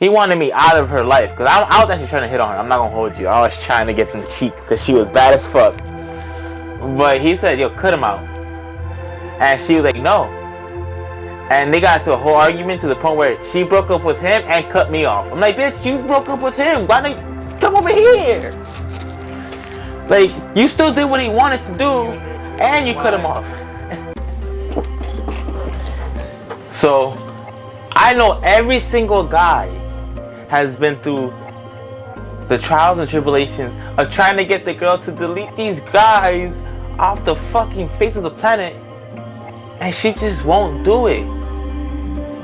He wanted me out of her life because I was actually trying to hit on her. I'm not gonna hold you. I was trying to get them cheek because she was bad as fuck. But he said, yo, cut him out. And she was like, no. And they got into a whole argument to the point where she broke up with him and cut me off. I'm like, bitch, you broke up with him. Why don't you come over here? Like, you still did what he wanted to do and you cut him off. So, I know every single guy has been through the trials and tribulations of trying to get the girl to delete these guys off the fucking face of the planet, and she just won't do it.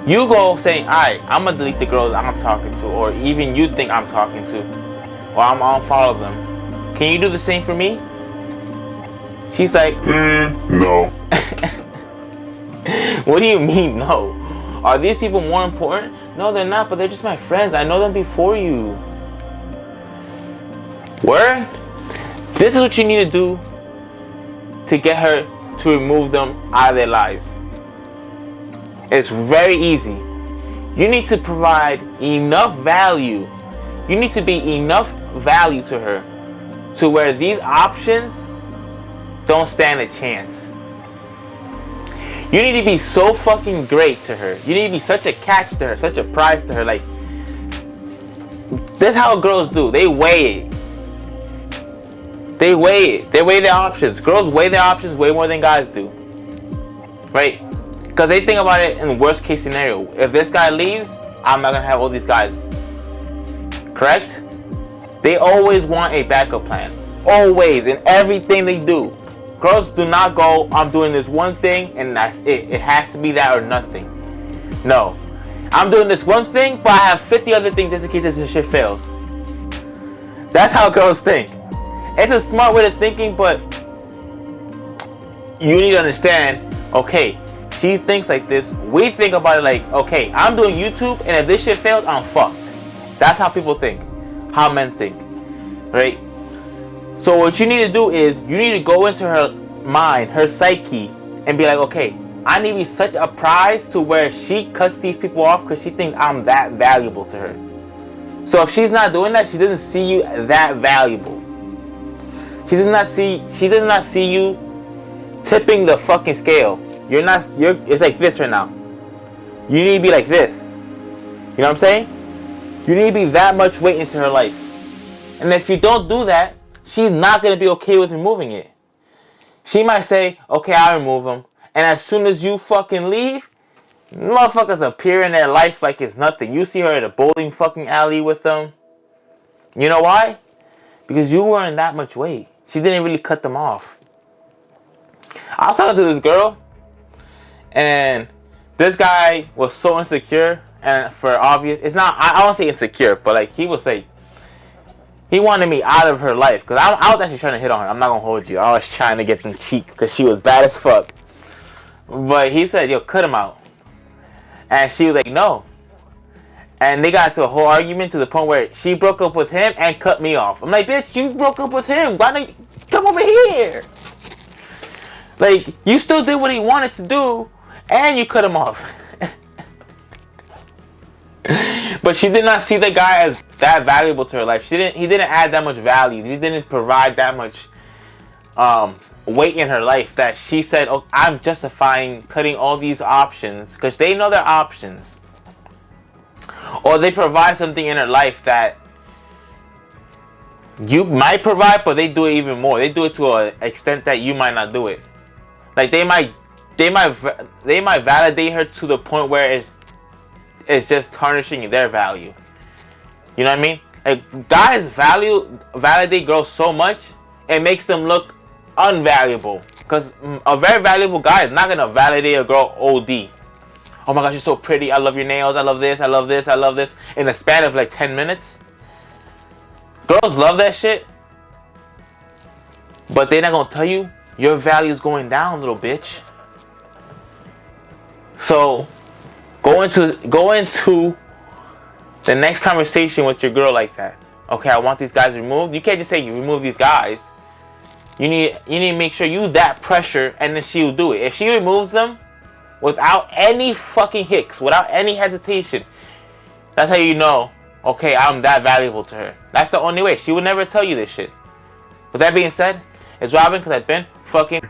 You go saying, alright, I'm gonna delete the girls I'm talking to, or even you think I'm talking to, or I'm gonna unfollow them. Can you do the same for me? She's like, no. What do you mean no? Are these people more important? No, they're not, but they're just my friends. I know them before you. Word? This is what you need to do to get her to remove them out of their lives. It's very easy. You need to provide enough value. You need to be enough value to her to where these options don't stand a chance. You need to be so fucking great to her. You need to be such a catch to her, such a prize to her. Like, this is how girls do. They weigh it. They weigh it. They weigh their options. Girls weigh their options way more than guys do. Right? Because they think about it in the worst case scenario. If this guy leaves, I'm not going to have all these guys. Correct? They always want a backup plan. Always. In everything they do. Girls do not go, I'm doing this one thing and that's it. It has to be that or nothing. No. I'm doing this one thing, but I have 50 other things just in case this shit fails. That's how girls think. It's a smart way of thinking, but you need to understand, okay, she thinks like this. We think about it like, okay, I'm doing YouTube and if this shit fails, I'm fucked. That's how people think. How men think. Right? So what you need to do is, you need to go into her mind, her psyche, and be like, okay, I need to be such a prize to where she cuts these people off because she thinks I'm that valuable to her. So if she's not doing that, she doesn't see you that valuable. She does not see you tipping the fucking scale. It's like this right now. You need to be like this. You know what I'm saying? You need to be that much weight into her life. And if you don't do that, she's not going to be okay with removing it. She might say, okay, I'll remove them. And as soon as you fucking leave, motherfuckers appear in their life like it's nothing. You see her at a bowling fucking alley with them. You know why? Because you weren't that much weight. She didn't really cut them off. I was talking to this girl, and this guy was so insecure, and for obvious, it's not, I won't say insecure, but like he would say, he wanted me out of her life. Because I was actually trying to hit on her. I'm not going to hold you. I was trying to get them cheek because she was bad as fuck. But he said, yo, cut him out. And she was like, no. And they got into a whole argument to the point where she broke up with him and cut me off. I'm like, bitch, you broke up with him. Why don't you come over here? Like, you still did what he wanted to do and you cut him off. But she did not see the guy as that valuable to her life. He didn't add that much value. He didn't provide that much weight in her life that she said, oh, I'm justifying cutting all these options because they know their options. Or they provide something in her life that you might provide, but they do it even more. They do it to an extent that you might not do it. Like they might validate her to the point where it's just tarnishing their value. You know what I mean? Like guys validate girls so much, it makes them look unvaluable. Because a very valuable guy is not gonna validate a girl OD. Oh my gosh, you're so pretty. I love your nails. I love this. I love this. I love this. In a span of like 10 minutes. Girls love that shit. But they're not gonna tell you your value is going down, little bitch. So go into the next conversation with your girl like that. Okay, I want these guys removed. You can't just say you remove these guys. You need to make sure you that pressure, and then she'll do it. If she removes them without any fucking hicks, without any hesitation, That's how you know, okay, I'm that valuable to her. That's the only way. She would never tell you this shit. With that being said, it's RAWBYN because I've been fucking...